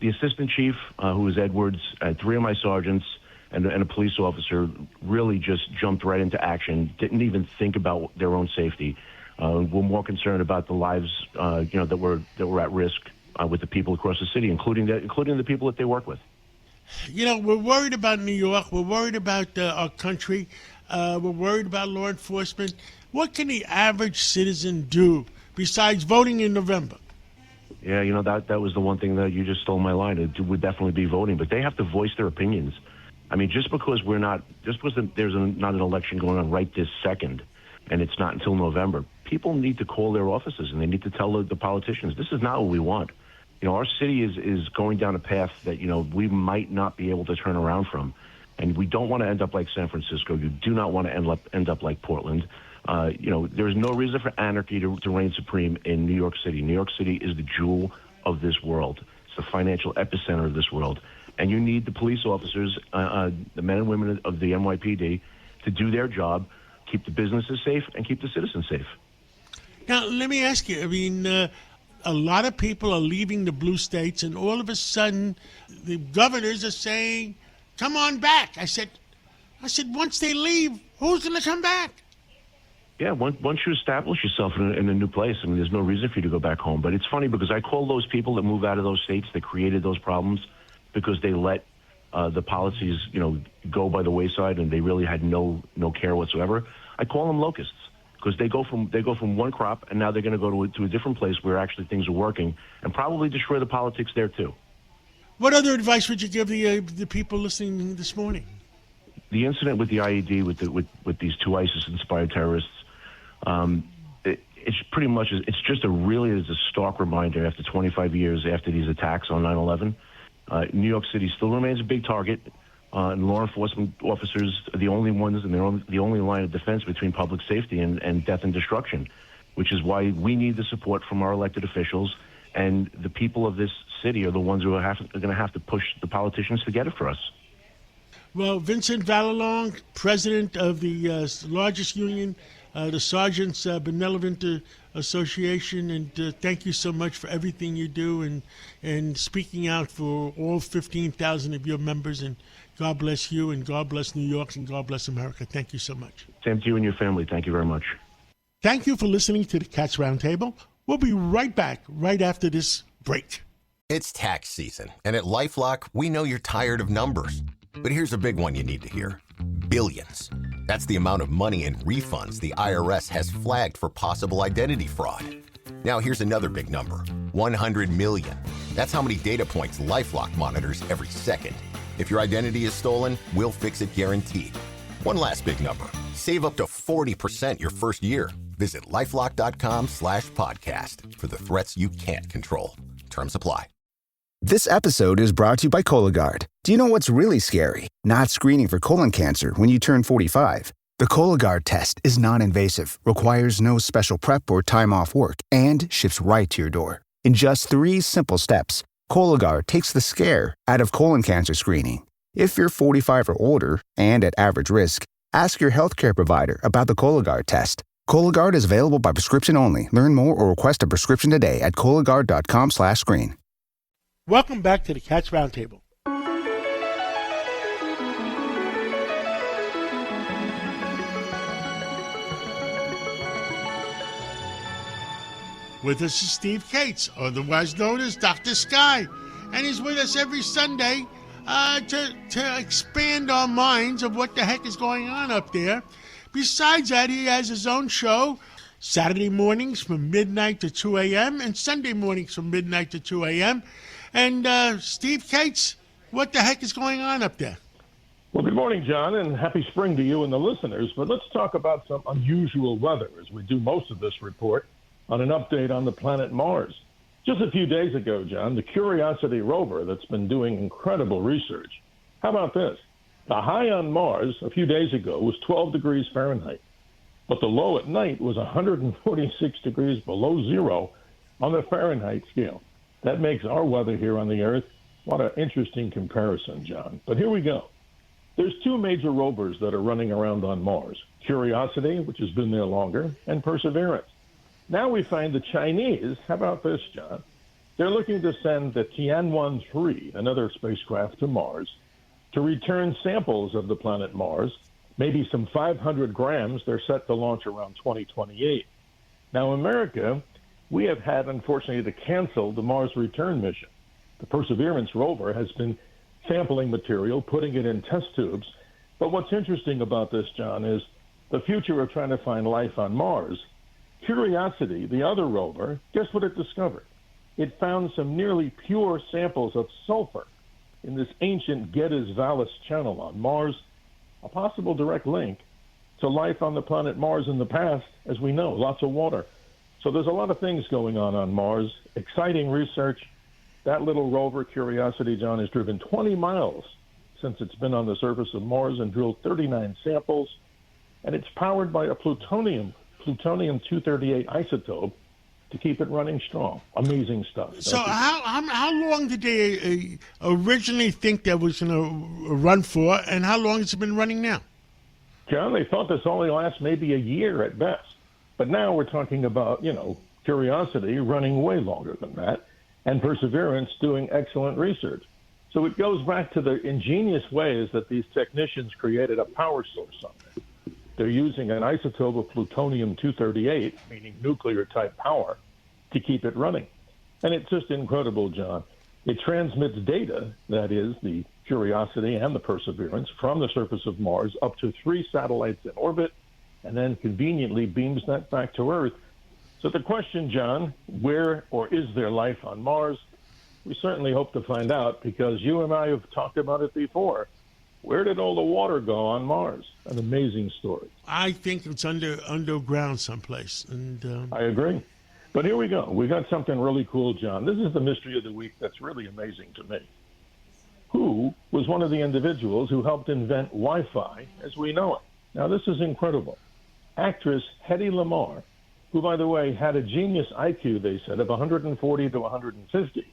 assistant chief, who was Edwards, and 3 of my sergeants, and a police officer really just jumped right into action, didn't even think about their own safety. Were more concerned about the lives, that were at risk with the people across the city, including the people that they work with. We're worried about New York. We're worried about our country. We're worried about law enforcement. What can the average citizen do besides voting in November? Yeah, that was the one thing that you just stole my line. It would definitely be voting, but they have to voice their opinions. I mean, just because there's not an election going on right this second, and it's not until November, people need to call their offices and they need to tell the politicians, this is not what we want. Our city is going down a path that, we might not be able to turn around from. And we don't want to end up like San Francisco. You do not want to end up like Portland. There's no reason for anarchy to reign supreme in New York City. New York City is the jewel of this world. It's the financial epicenter of this world. And you need the police officers, the men and women of the NYPD, to do their job, keep the businesses safe, and keep the citizens safe. Now, let me ask you, a lot of people are leaving the blue states, and all of a sudden, the governors are saying, come on back. I said, once they leave, who's going to come back? Yeah, once you establish yourself in a new place, there's no reason for you to go back home. But it's funny because I call those people that move out of those states that created those problems because they let the policies, go by the wayside and they really had no care whatsoever. I call them locusts. Because they go from one crop, and now they're going to go to a different place where actually things are working, and probably destroy the politics there too. What other advice would you give the people listening this morning? The incident with the IED with these 2 ISIS-inspired terrorists, it's pretty much it's a stark reminder after 25 years after these attacks on 9/11. New York City still remains a big target. And law enforcement officers are the only ones, and they're the only line of defense between public safety and death and destruction, which is why we need the support from our elected officials, and the people of this city are the ones who are going to have to push the politicians to get it for us. Well, Vincent Valalong, president of the largest union, the Sergeants Benevolent Association, and thank you so much for everything you do and speaking out for all 15,000 of your members, and God bless you, and God bless New York, and God bless America. Thank you so much. Same to you and your family. Thank you very much. Thank you for listening to the Cats Roundtable. We'll be right back right after this break. It's tax season, and at LifeLock, we know you're tired of numbers. But here's a big one you need to hear. Billions. That's the amount of money in refunds the IRS has flagged for possible identity fraud. Now here's another big number. 100 million. That's how many data points LifeLock monitors every second. If your identity is stolen, we'll fix it guaranteed. One last big number. Save up to 40% your first year. Visit LifeLock.com/podcast for the threats you can't control. Terms apply. This episode is brought to you by Cologuard. Do you know what's really scary? Not screening for colon cancer when you turn 45. The Cologuard test is non-invasive, requires no special prep or time off work, and ships right to your door. In just 3 simple steps, Cologuard takes the scare out of colon cancer screening. If you're 45 or older and at average risk, ask your healthcare provider about the Cologuard test. Cologuard is available by prescription only. Learn more or request a prescription today at Cologuard.com/screen. Welcome back to the Cats Roundtable. With us is Steve Cates, otherwise known as Dr. Sky, and he's with us every Sunday to expand our minds of what the heck is going on up there. Besides that, he has his own show, Saturday mornings from midnight to 2 a.m. and Sunday mornings from midnight to 2 a.m. And Steve Cates, what the heck is going on up there? Well, good morning, John, and happy spring to you and the listeners. But let's talk about some unusual weather as we do most of this report on an update on the planet Mars. Just a few days ago, John, the Curiosity rover that's been doing incredible research. How about this? The high on Mars a few days ago was 12 degrees Fahrenheit, but the low at night was 146 degrees below zero on the Fahrenheit scale. That makes our weather here on the Earth. What an interesting comparison, John. But here we go. There's two major rovers that are running around on Mars, Curiosity, which has been there longer, and Perseverance. Now we find the Chinese, how about this, John? They're looking to send the Tianwen-3, another spacecraft, to Mars to return samples of the planet Mars, maybe some 500 grams. They're set to launch around 2028. Now, America, we have had, unfortunately, to cancel the Mars return mission. The Perseverance rover has been sampling material, putting it in test tubes. But what's interesting about this, John, is the future of trying to find life on Mars. Curiosity, the other rover, guess what it discovered? It found some nearly pure samples of sulfur in this ancient Geddes Vallis channel on Mars, a possible direct link to life on the planet Mars in the past, as we know, lots of water. So there's a lot of things going on Mars, exciting research. That little rover, Curiosity, John, has driven 20 miles since it's been on the surface of Mars and drilled 39 samples. And it's powered by a plutonium-238 isotope to keep it running strong. Amazing stuff. So how long did they originally think that was going to run for, and how long has it been running now? John, they thought this only lasts maybe a year at best. But now we're talking about, Curiosity running way longer than that, and Perseverance doing excellent research. So it goes back to the ingenious ways that these technicians created a power source on it. They're using an isotope of plutonium-238, meaning nuclear-type power, to keep it running. And it's just incredible, John. It transmits data, that is, the Curiosity and the Perseverance, from the surface of Mars up to 3 satellites in orbit, and then conveniently beams that back to Earth. So the question, John, where or is there life on Mars? We certainly hope to find out, because you and I have talked about it before. Where did all the water go on Mars? An amazing story. I think it's underground someplace. And I agree. But here we go. We got something really cool, John. This is the mystery of the week that's really amazing to me. Who was one of the individuals who helped invent Wi-Fi as we know it? Now, this is incredible. Actress Hedy Lamarr, who, by the way, had a genius IQ, they said, of 140 to 150.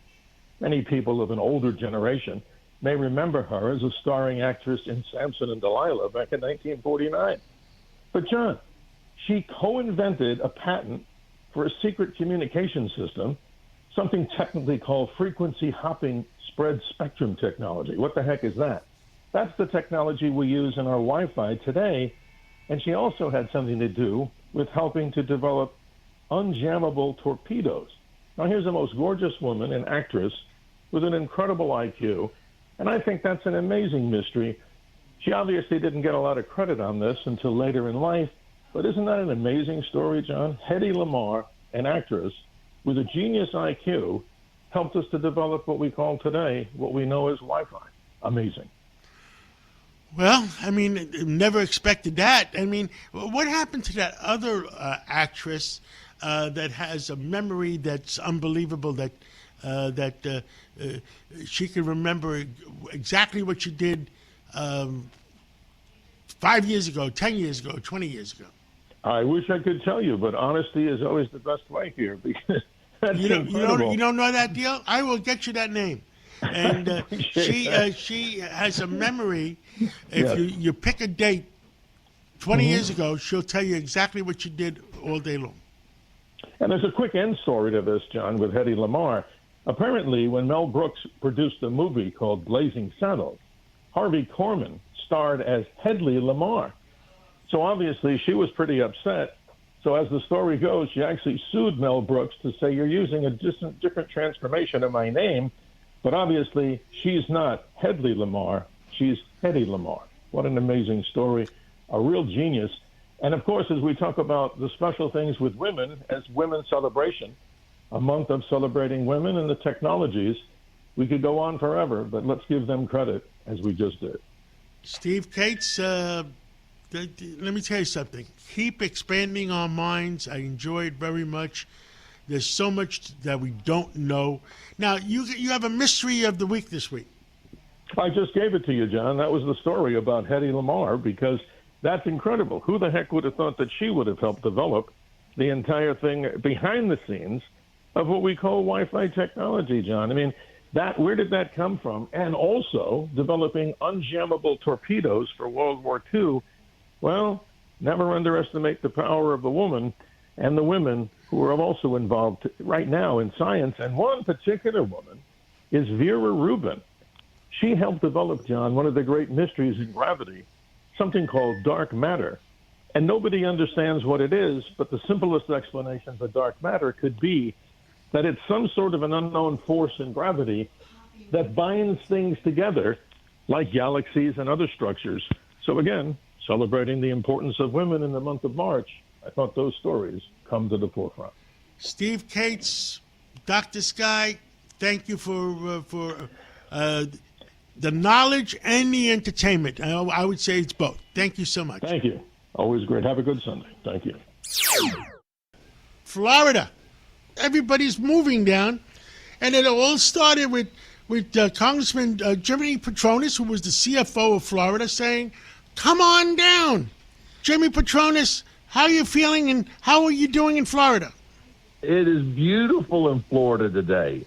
Many people of an older generation may remember her as a starring actress in Samson and Delilah back in 1949. But, John, she co-invented a patent for a secret communication system, something technically called frequency hopping spread spectrum technology. What the heck is that? That's the technology we use in our Wi-Fi today. And she also had something to do with helping to develop unjammable torpedoes. Now, here's the most gorgeous woman, an actress, with an incredible IQ. And I think that's an amazing mystery. She obviously didn't get a lot of credit on this until later in life. But isn't that an amazing story, John? Hedy Lamarr, an actress with a genius IQ, helped us to develop what we call today, what we know as Wi-Fi. Amazing. Well, I mean, never expected that. I mean, what happened to that other actress that has a memory that's unbelievable, that she can remember exactly what she did 5 years ago, 10 years ago, 20 years ago? I wish I could tell you, but honesty is always the best way here. Because that's you don't know that deal? I will get you that name. And she has a memory. If you pick a date 20 years ago, she'll tell you exactly what you did all day long. And there's a quick end story to this, John, with Hedy Lamarr. Apparently, when Mel Brooks produced a movie called Blazing Saddles, Harvey Korman starred as Hedy Lamarr. So obviously, she was pretty upset. So as the story goes, she actually sued Mel Brooks to say, you're using a different transformation of my name. But obviously, she's not Hedy Lamarr. She's Hedy Lamarr. What an amazing story. A real genius. And of course, as we talk about the special things with women, as Women's Celebration, a month of celebrating women and the technologies, we could go on forever, but let's give them credit as we just did. Steve Cates, let me tell you something. Keep expanding our minds. I enjoy it very much. There's so much that we don't know. Now, you have a mystery of the week this week. I just gave it to you, John. That was the story about Hedy Lamarr, because that's incredible. Who the heck would have thought that she would have helped develop the entire thing behind the scenes of what we call Wi-Fi technology, John? I mean, where did that come from? And also developing unjammable torpedoes for World War II. Well, never underestimate the power of the woman and the women who are also involved right now in science. And one particular woman is Vera Rubin. She helped develop, John, one of the great mysteries in gravity, something called dark matter. And nobody understands what it is, but the simplest explanation for dark matter could be that it's some sort of an unknown force in gravity that binds things together like galaxies and other structures. So again, celebrating the importance of women in the month of March, I thought those stories come to the forefront. Steve Cates, Dr. Sky, thank you for the knowledge and the entertainment. I would say it's both. Thank you so much. Thank you. Always great. Have a good Sunday. Thank you. Florida. Everybody's moving down. And it all started with Congressman Jimmy Patronis, who was the CFO of Florida, saying, come on down. Jimmy Patronis, how are you feeling and how are you doing in Florida? It is beautiful in Florida today.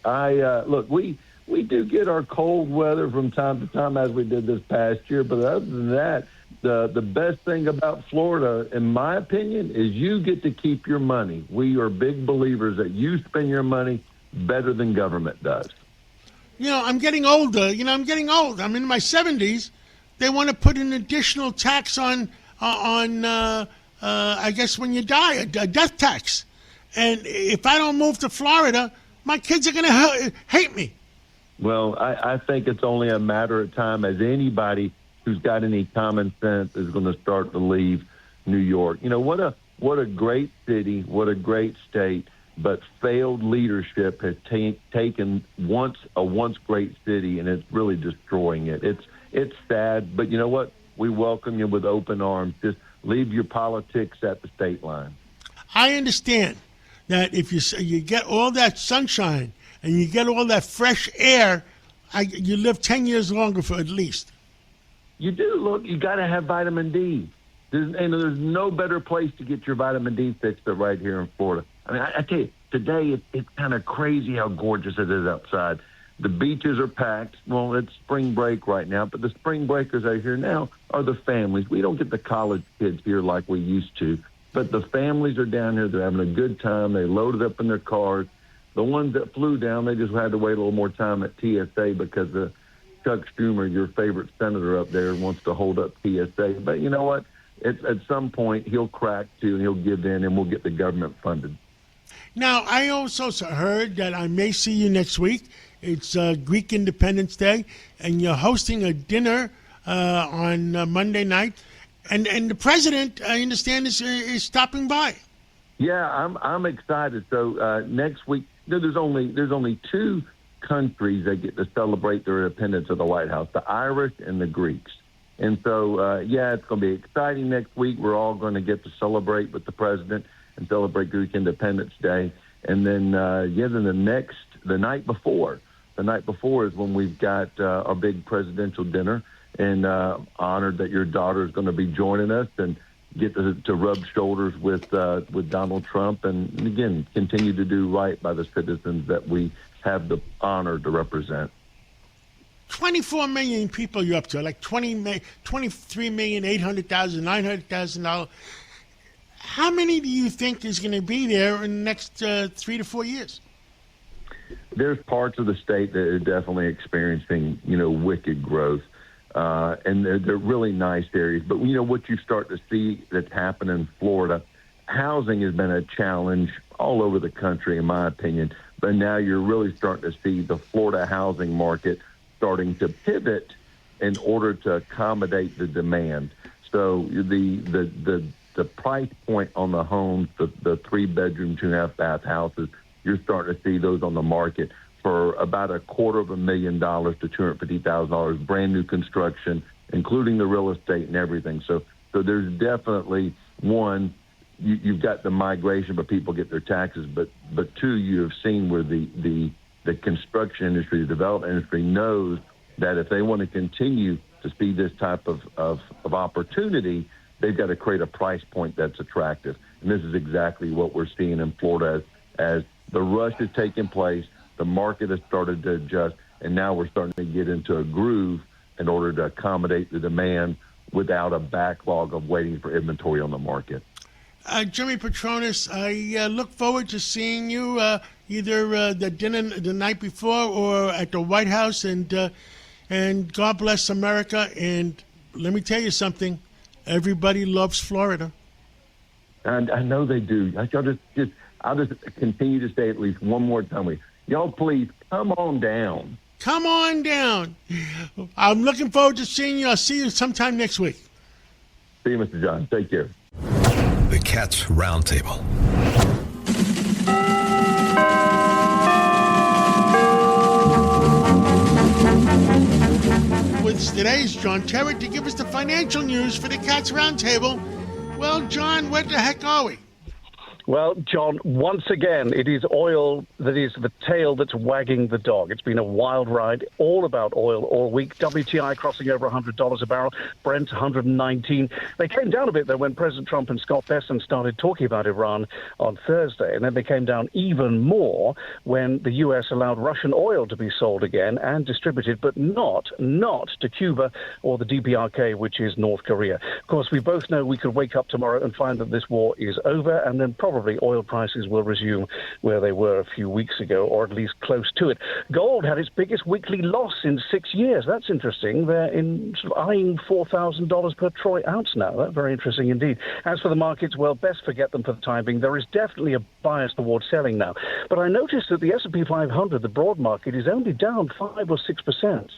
Look, we do get our cold weather from time to time, as we did this past year, but other than that, the best thing about Florida, in my opinion, is you get to keep your money. We are big believers that you spend your money better than government does. You know, I'm getting older. I'm in my 70s. They want to put an additional tax on I guess when you die, a death tax. And if I don't move to Florida, my kids are going to hate me. Well, I think it's only a matter of time as anybody who's got any common sense is going to start to leave New York. You know, what a great city, what a great state, but failed leadership has taken a once great city and it's really destroying it. It's sad, but you know what? We welcome you with open arms. Just leave your politics at the state line. I understand that if you get all that sunshine and you get all that fresh air, you live 10 years longer for at least. You do. Look, you got to have vitamin D. There's no better place to get your vitamin D fix than right here in Florida. I mean, I tell you, today it's kind of crazy how gorgeous it is outside. The beaches are packed. Well, it's spring break right now, but the spring breakers out here now are the families. We don't get the college kids here like we used to, but the families are down here. They're having a good time. They loaded up in their cars. The ones that flew down, they just had to wait a little more time at TSA because Chuck Schumer, your favorite senator up there, wants to hold up TSA. But you know what? At some point, he'll crack too, and he'll give in, and we'll get the government funded. Now, I also heard that I may see you next week. It's Greek Independence Day, and you're hosting a dinner on Monday night. And the president, I understand, is stopping by. Yeah, I'm excited. So next week, there's only two countries that get to celebrate their independence of the White House: the Irish and the Greeks. And so, it's going to be exciting next week. We're all going to get to celebrate with the president and celebrate Greek Independence Day. And then, the night before is when we've got our big presidential dinner. And honored that your daughter is going to be joining us and get to rub shoulders with Donald Trump and again, continue to do right by the citizens that we have the honor to represent. 24 million people you're up to, like 23,800,000, $900,000. How many do you think is going to be there in the next 3 to 4 years? There's parts of the state that are definitely experiencing, wicked growth. And they're really nice areas. But, what you start to see that's happening in Florida, housing has been a challenge all over the country, in my opinion. But now you're really starting to see the Florida housing market starting to pivot in order to accommodate the demand. So the the price point on the homes, the 3-bedroom, 2.5-bath houses, you're starting to see those on the market for about $250,000 to $250,000, brand new construction, including the real estate and everything. So there's definitely one. You've got the migration, but people get their taxes. But two, you have seen where the construction industry, the development industry knows that if they want to continue to see this type of opportunity, they've got to create a price point that's attractive. And this is exactly what we're seeing in Florida as the rush is taking place. The market has started to adjust, and now we're starting to get into a groove in order to accommodate the demand without a backlog of waiting for inventory on the market. Jimmy Petronis, I look forward to seeing you either the dinner the night before or at the White House, and God bless America. And let me tell you something, everybody loves Florida. And I know they do. I'll just continue to say at least one more time. Y'all, please come on down. Come on down. I'm looking forward to seeing you. I'll see you sometime next week. See you, Mr. John. Take care. The Cats Roundtable. With today's John Terry to give us the financial news for the Cats Roundtable. Well, John, where the heck are we? Well, John, once again, it is oil that is the tail that's wagging the dog. It's been a wild ride, all about oil all week. WTI crossing over $100 a barrel, Brent 119. They came down a bit, though, when President Trump and Scott Bessent started talking about Iran on Thursday. And then they came down even more when the U.S. allowed Russian oil to be sold again and distributed, but not to Cuba or the DPRK, which is North Korea. Of course, we both know we could wake up tomorrow and find that this war is over, and then probably oil prices will resume where they were a few weeks ago, or at least close to it. Gold had its biggest weekly loss in 6 years. That's interesting. They're eyeing $4,000 per troy ounce now. That's very interesting indeed. As for the markets, well, best forget them for the time being. There is definitely a bias towards selling now. But I noticed that the S&P 500, the broad market, is only down 5 or 6%.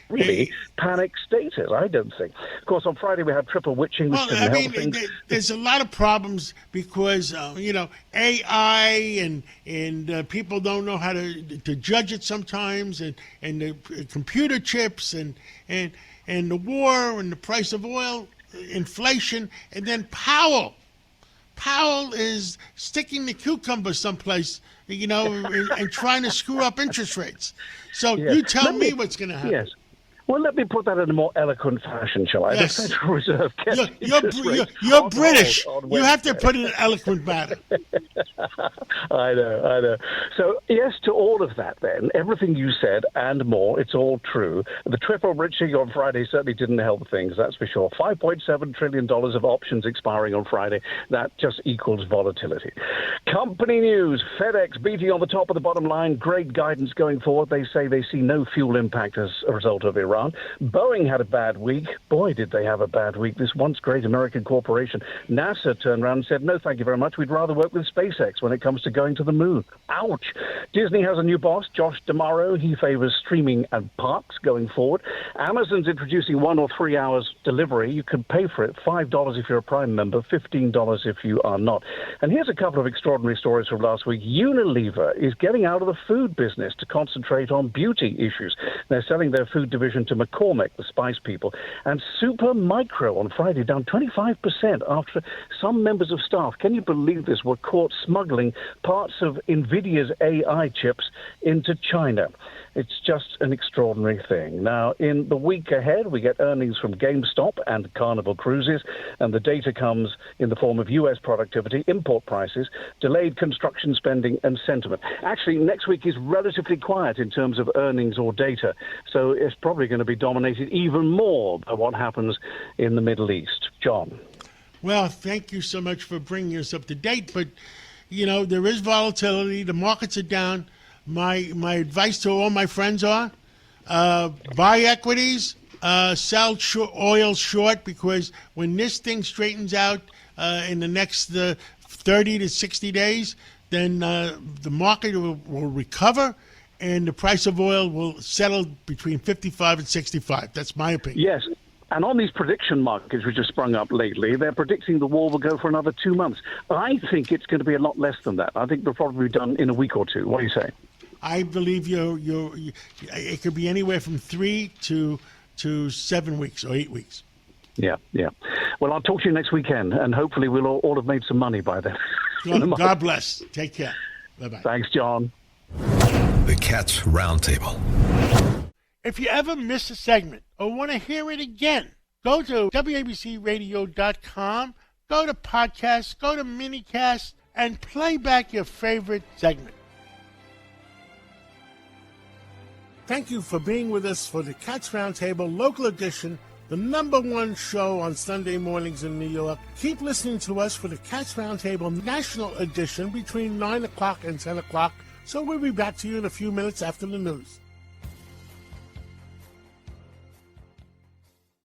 Really panic status, I don't think. Of course, on Friday we had triple witching, which didn't help things. There's a lot of problems because AI and people don't know how to judge it sometimes, and the computer chips and the war and the price of oil, inflation, and then Powell. Powell is sticking the cucumber someplace, and trying to screw up interest rates. So you tell me what's going to happen. Yes. Well, let me put that in a more eloquent fashion, shall I? Yes. The Federal Reserve kept you're British. You have to put it in an eloquent manner. I know. So, yes to all of that, then. Everything you said and more, it's all true. The triple witching on Friday certainly didn't help things, that's for sure. $5.7 trillion of options expiring on Friday. That just equals volatility. Company news. FedEx beating on the top of the bottom line. Great guidance going forward. They say they see no fuel impact as a result of Iran. Boeing had a bad week. Boy, did they have a bad week. This once great American corporation. NASA turned around and said, no, thank you very much. We'd rather work with SpaceX when it comes to going to the moon. Ouch. Disney has a new boss, Josh D'Amaro. He favors streaming and parks going forward. Amazon's introducing 1 or 3 hours delivery. You can pay for it. $5 if you're a Prime member, $15 if you are not. And here's a couple of extraordinary stories from last week. Unilever is getting out of the food business to concentrate on beauty issues. They're selling their food division to McCormick, the spice people. And Super Micro on Friday down 25% after some members of staff, can you believe this, were caught smuggling parts of NVIDIA's AI chips into China. It's just an extraordinary thing. Now, in the week ahead, we get earnings from GameStop and Carnival Cruises, and the data comes in the form of U.S. productivity, import prices, delayed construction spending, and sentiment. Actually, next week is relatively quiet in terms of earnings or data, so it's probably going to be dominated even more by what happens in the Middle East. John. Well, thank you so much for bringing us up to date, but, there is volatility. The markets are down. My advice to all my friends are buy equities, sell oil short, because when this thing straightens out in the next 30 to 60 days, then the market will recover and the price of oil will settle between 55 and 65. That's my opinion. Yes. And on these prediction markets which have sprung up lately, they're predicting the war will go for another 2 months. I think it's going to be a lot less than that. I think they'll probably be done in a week or two. What do you say? I believe it could be anywhere from 3 to 7 weeks or 8 weeks. Yeah. Well, I'll talk to you next weekend, and hopefully we'll all have made some money by then. God bless. Take care. Bye-bye. Thanks, John. The Cats Roundtable. If you ever miss a segment or want to hear it again, go to WABCRadio.com, go to podcasts, go to minicast, and play back your favorite segment. Thank you for being with us for the Cats Roundtable Local Edition, the #1 show on Sunday mornings in New York. Keep listening to us for the Cats Roundtable National Edition between 9 o'clock and 10 o'clock. So we'll be back to you in a few minutes after the news.